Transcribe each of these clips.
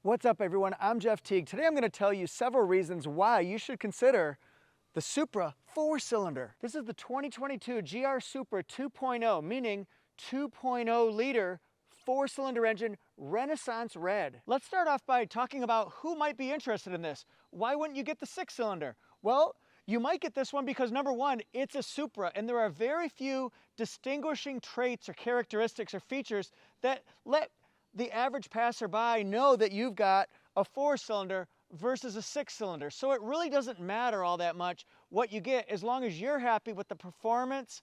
What's up everyone, I'm Jeff Teague. Today I'm going to tell you several reasons why you should consider the Supra 4-cylinder. This is the 2022 GR Supra 2.0, meaning 2.0 liter 4-cylinder engine, Renaissance Red. Let's start off by talking about who might be interested in this. Why wouldn't you get the 6-cylinder? Well, you might get this one because number one, it's a Supra and there are very few distinguishing traits or characteristics or features that let the average passerby know that you've got a 4-cylinder versus a 6-cylinder. So it really doesn't matter all that much what you get as long as you're happy with the performance,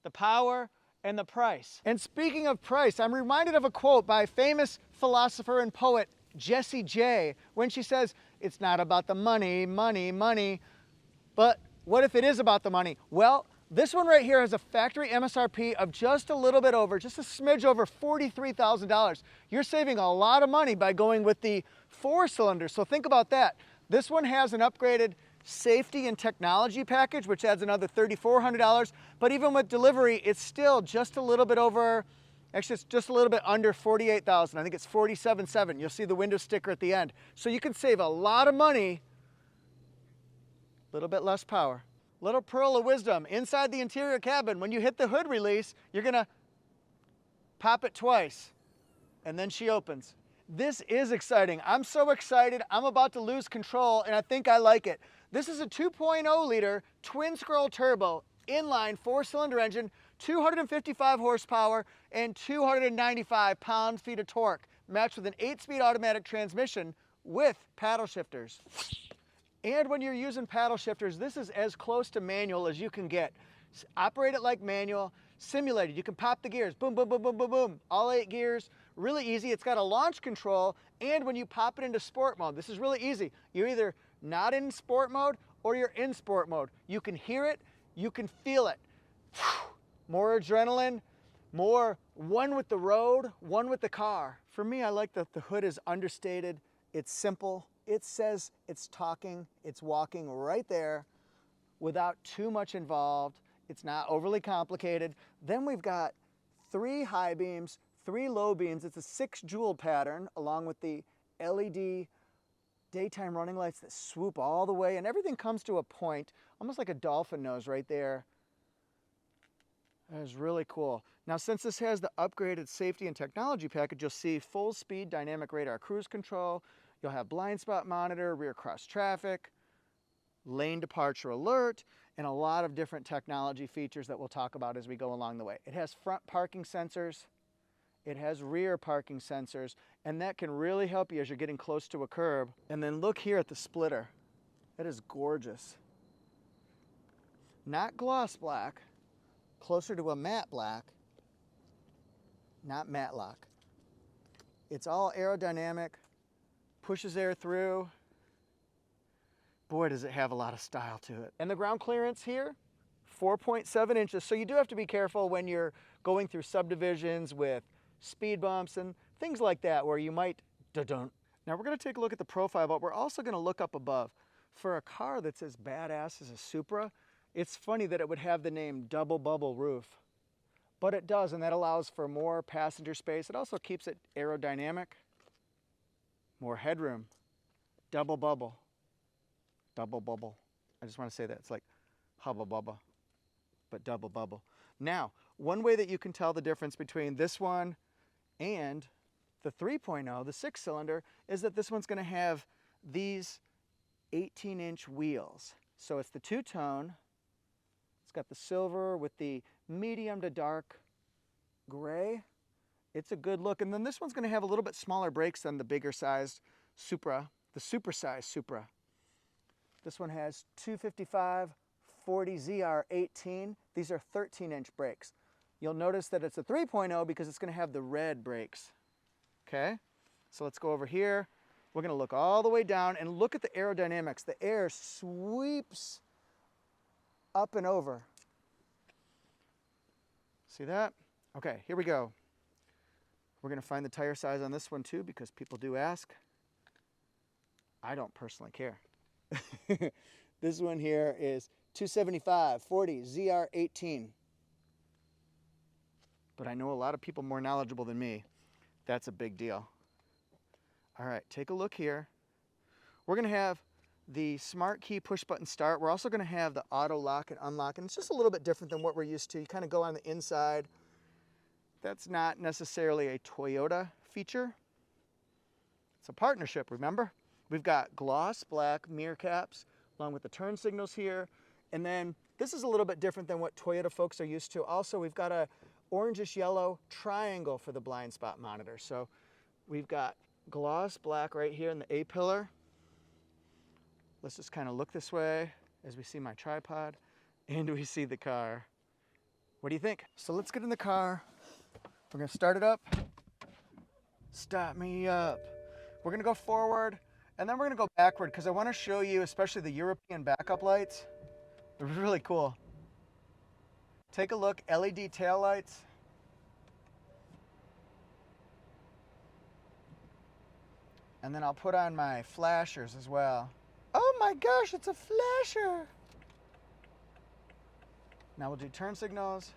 the power, and the price. And speaking of price, I'm reminded of a quote by famous philosopher and poet Jessie J when she says, "It's not about the money, money, money, but what if it is about the money?" Well, this one right here has a factory MSRP of just a little bit over, just a smidge over $43,000. You're saving a lot of money by going with the 4-cylinder, so think about that. This one has an upgraded safety and technology package, which adds another $3,400, but even with delivery, it's still just a little bit over, actually it's just a little bit under $48,000. I think it's $47,700. You'll see the window sticker at the end. So you can save a lot of money, a little bit less power. Little pearl of wisdom, inside the interior cabin, when you hit the hood release, you're gonna pop it twice, and then she opens. This is exciting. I'm so excited, I'm about to lose control, and I think I like it. This is a 2.0 liter twin scroll turbo inline 4-cylinder engine, 255 horsepower and 295 pound-feet of torque, matched with an 8-speed automatic transmission with paddle shifters. And when you're using paddle shifters, this is as close to manual as you can get. Operate it like manual, simulated. You can pop the gears, boom, boom, boom, boom, boom, boom. All 8 gears, really easy. It's got a launch control, and when you pop it into sport mode, this is really easy. You're either not in sport mode or you're in sport mode. You can hear it, you can feel it. More adrenaline, more one with the road, one with the car. For me, I like that the hood is understated, it's simple. It says it's talking, it's walking right there without too much involved. It's not overly complicated. Then we've got 3 high beams, 3 low beams. It's a 6 jewel pattern along with the LED daytime running lights that swoop all the way, and everything comes to a point, almost like a dolphin nose right there. That is really cool. Now, since this has the upgraded safety and technology package, you'll see full speed dynamic radar cruise control. You'll have blind spot monitor, rear cross traffic, lane departure alert, and a lot of different technology features that we'll talk about as we go along the way. It has front parking sensors, it has rear parking sensors, and that can really help you as you're getting close to a curb. And then look here at the splitter. That is gorgeous. Not gloss black, closer to a matte black, not matte lock. It's all aerodynamic, pushes air through. Boy, does it have a lot of style to it. And the ground clearance here, 4.7 inches. So you do have to be careful when you're going through subdivisions with speed bumps and things like that where you might da-dunk. Now we're gonna take a look at the profile, but we're also gonna look up above. For a car that's as badass as a Supra, it's funny that it would have the name double bubble roof, but it does, and that allows for more passenger space. It also keeps it aerodynamic. More headroom, double bubble, double bubble. I just want to say that, it's like hubba bubba, but double bubble. Now, one way that you can tell the difference between this one and the 3.0, the 6-cylinder, is that this one's going to have these 18-inch wheels. So it's the two-tone, it's got the silver with the medium to dark gray. It's a good look. And then this one's going to have a little bit smaller brakes than the bigger sized Supra, the super sized Supra. This one has 255 40 ZR18. These are 13-inch brakes. You'll notice that it's a 3.0 because it's going to have the red brakes. Okay, so let's go over here. We're going to look all the way down and look at the aerodynamics. The air sweeps up and over. See that? Okay, here we go. We're going to find the tire size on this one too because people do ask. I don't personally care. This one here is 275 40 ZR18. But I know a lot of people more knowledgeable than me. That's a big deal. All right, take a look here. We're gonna have the smart key push button start. We're also gonna have the auto lock and unlock, and it's just a little bit different than what we're used to. You kind of go on the inside. That's not necessarily a Toyota feature. It's a partnership, remember? We've got gloss black mirror caps along with the turn signals here. And then this is a little bit different than what Toyota folks are used to. Also, we've got a orangish yellow triangle for the blind spot monitor. So we've got gloss black right here in the A-pillar. Let's just kind of look this way as we see my tripod and we see the car. What do you think? So let's get in the car. We're gonna start it up. Start me up. We're gonna go forward and then we're gonna go backward because I wanna show you, especially the European backup lights. They're really cool. Take a look, LED taillights. And then I'll put on my flashers as well. Oh my gosh, it's a flasher. Now we'll do turn signals.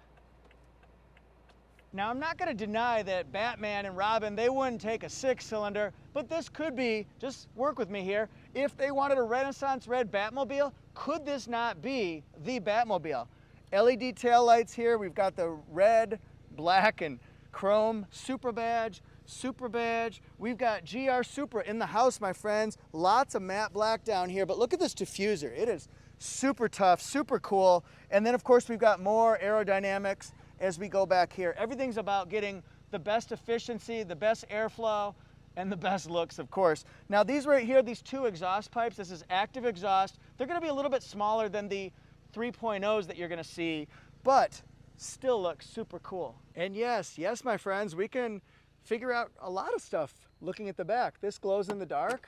Now I'm not gonna deny that Batman and Robin, they wouldn't take a 6-cylinder, but this could be, just work with me here, if they wanted a Renaissance red Batmobile, could this not be the Batmobile? LED taillights here, we've got the red, black, and chrome Supra badge. We've got GR Supra in the house, my friends. Lots of matte black down here, but look at this diffuser. It is super tough, super cool. And then of course we've got more aerodynamics as we go back here. Everything's about getting the best efficiency, the best airflow, and the best looks, of course. Now these right here, these two exhaust pipes, this is active exhaust. They're gonna be a little bit smaller than the 3.0s that you're gonna see, but still look super cool. And yes, my friends, we can figure out a lot of stuff looking at the back. This glows in the dark,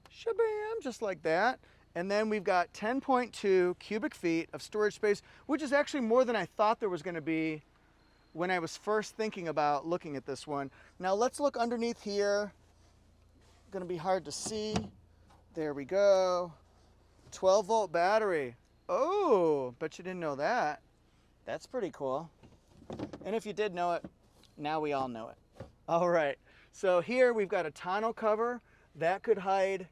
shabam, just like that. And then we've got 10.2 cubic feet of storage space, which is actually more than I thought there was gonna be when I was first thinking about looking at this one. Now let's look underneath here. Gonna be hard to see. There we go. 12-volt battery. Oh, bet you didn't know that. That's pretty cool. And if you did know it, now we all know it. All right, so here we've got a tonneau cover. That could hide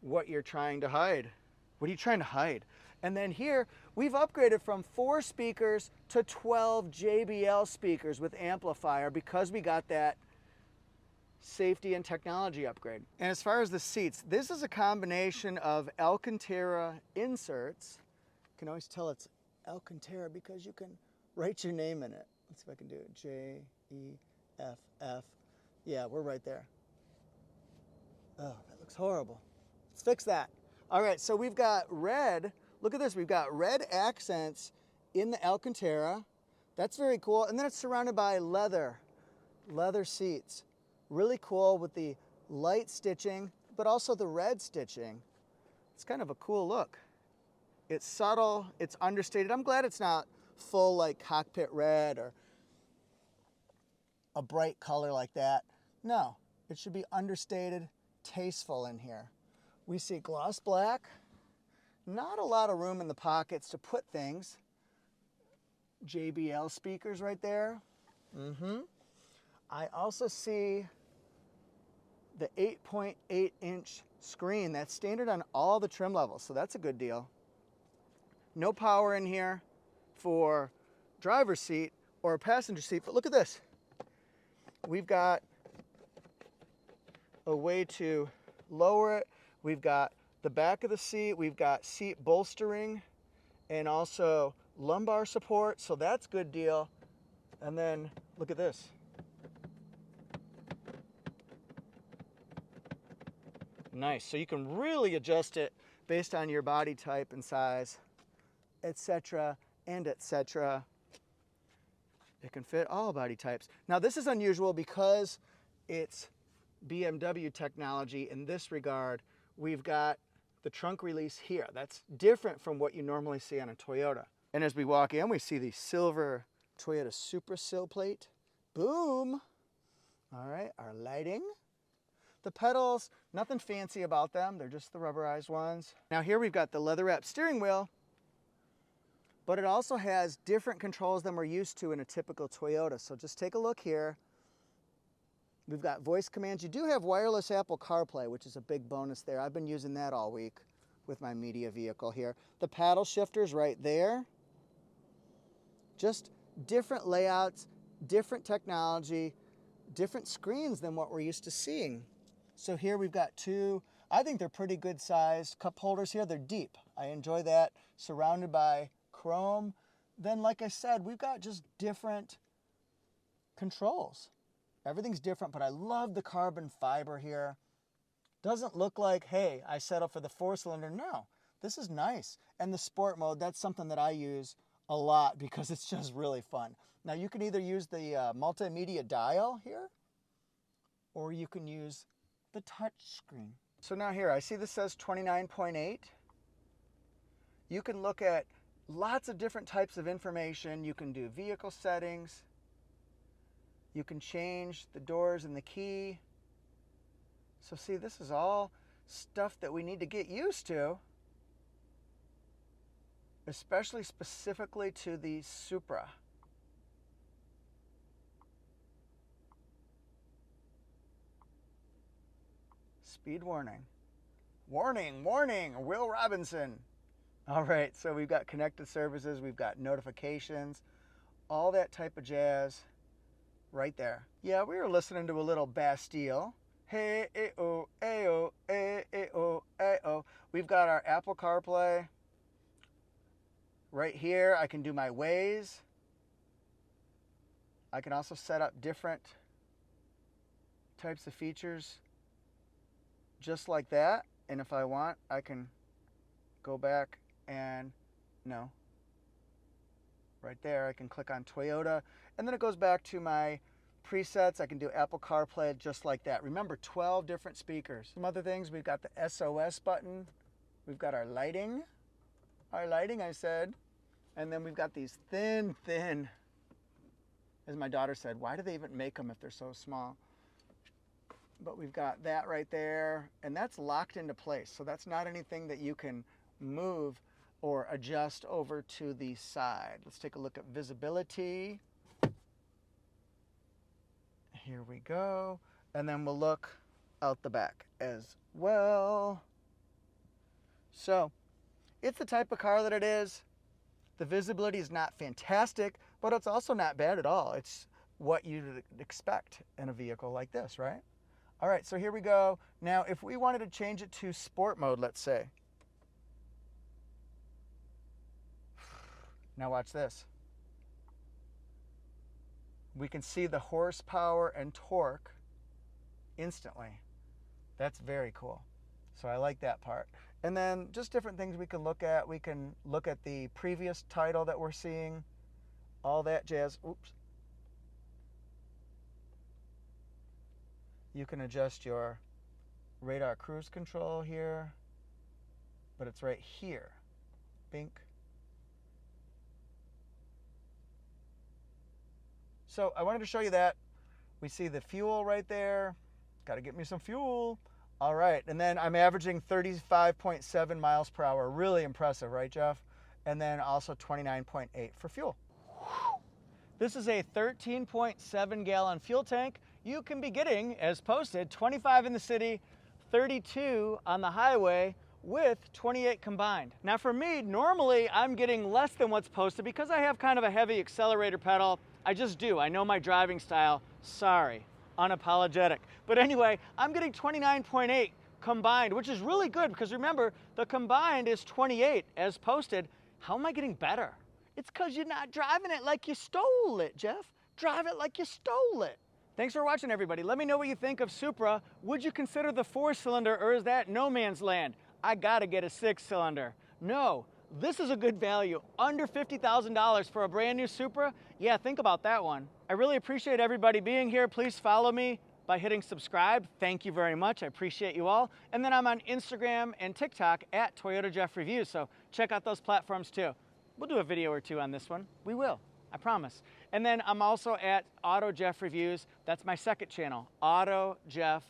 what you're trying to hide. What are you trying to hide? And then here, we've upgraded from 4 speakers to 12 JBL speakers with amplifier because we got that safety and technology upgrade. And as far as the seats, this is a combination of Alcantara inserts. You can always tell it's Alcantara because you can write your name in it. Let's see if I can do it. J-E-F-F. Yeah, we're right there. Oh, that looks horrible. Let's fix that. All right, so we've got red. Look at this. We've got red accents in the Alcantara. That's very cool. And then it's surrounded by leather seats. Really cool with the light stitching, but also the red stitching. It's kind of a cool look. It's subtle, it's understated. I'm glad it's not full like cockpit red or a bright color like that. No, it should be understated, tasteful in here. We see gloss black. Not a lot of room in the pockets to put things. JBL speakers right there. I also see the 8.8-inch screen. That's standard on all the trim levels, so that's a good deal. No power in here for driver's seat or a passenger seat, but look at this. We've got a way to lower it. We've got the back of the seat, we've got seat bolstering and also lumbar support, so that's a good deal. And then look at this. Nice, so you can really adjust it based on your body type and size, etc. and etc. It can fit all body types. Now this is unusual because it's BMW technology in this regard. We've got the trunk release here. That's different from what you normally see on a Toyota. And as we walk in, we see the silver Toyota Supra sill plate. Boom! All right, our lighting. The pedals, nothing fancy about them. They're just the rubberized ones. Now here we've got the leather-wrapped steering wheel, but it also has different controls than we're used to in a typical Toyota. So just take a look here. We've got voice commands. You do have wireless Apple CarPlay, which is a big bonus there. I've been using that all week with my media vehicle here. The paddle shifter's right there. Just different layouts, different technology, different screens than what we're used to seeing. So here we've got two, I think they're pretty good sized cup holders here. They're deep. I enjoy that. Surrounded by chrome. Then, like I said, we've got just different controls. Everything's different, but I love the carbon fiber here. Doesn't look like, hey, I settle for the 4-cylinder. No, this is nice. And the sport mode, that's something that I use a lot because it's just really fun. Now you can either use the multimedia dial here, or you can use the touch screen. So now here, I see this says 29.8. You can look at lots of different types of information. You can do vehicle settings. You can change the doors and the key. So see, this is all stuff that we need to get used to, especially specifically to the Supra. Speed warning. Warning, warning, Will Robinson. All right, so we've got connected services, we've got notifications, all that type of jazz right there. Yeah, we were listening to a little Bastille. Hey, oh, oh, oh, oh. We've got our Apple CarPlay right here. I can do my Waze. I can also set up different types of features just like that. And if I want, I can go back and, no, right there, I can click on Toyota. And then it goes back to my presets. I can do Apple CarPlay just like that. Remember, 12 different speakers. Some other things, we've got the SOS button. We've got our lighting. Our lighting, I said. And then we've got these thin, as my daughter said, why do they even make them if they're so small? But we've got that right there, and that's locked into place. So that's not anything that you can move or adjust over to the side. Let's take a look at visibility. Here we go. And then we'll look out the back as well. So it's the type of car that it is. The visibility is not fantastic, but it's also not bad at all. It's what you'd expect in a vehicle like this, right? All right, so here we go. Now, if we wanted to change it to sport mode, let's say. Now watch this. We can see the horsepower and torque instantly. That's very cool. So I like that part. And then just different things we can look at. We can look at the previous title that we're seeing, all that jazz. Oops. You can adjust your radar cruise control here, but it's right here. Bink. So I wanted to show you that. We see the fuel right there. Got to get me some fuel. All right, and then I'm averaging 35.7 miles per hour. Really impressive, right, Jeff? And then also 29.8 for fuel. This is a 13.7 gallon fuel tank. You can be getting, as posted, 25 in the city, 32 on the highway with 28 combined. Now for me, normally I'm getting less than what's posted because I have kind of a heavy accelerator pedal. I just do. I know my driving style. Sorry, unapologetic. But anyway, I'm getting 29.8 combined, which is really good because remember, the combined is 28 as posted. How am I getting better? It's because you're not driving it like you stole it, Jeff. Drive it like you stole it. Thanks for watching, everybody. Let me know what you think of Supra. Would you consider the 4-cylinder, or is that no man's land? I gotta get a 6-cylinder. No, this is a good value. Under $50,000 for a brand new Supra? Yeah, think about that one. I really appreciate everybody being here. Please follow me by hitting subscribe. Thank you very much. I appreciate you all. And then I'm on Instagram and TikTok at Toyota Jeff Reviews, so check out those platforms too. We'll do a video or two on this one. We will, I promise. And then I'm also at Auto Jeff Reviews. That's my second channel, Auto Jeff.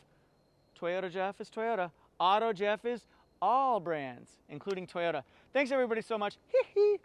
Toyota Jeff is Toyota. Auto Jeff is all brands, including Toyota. Thanks everybody so much. Hee hee.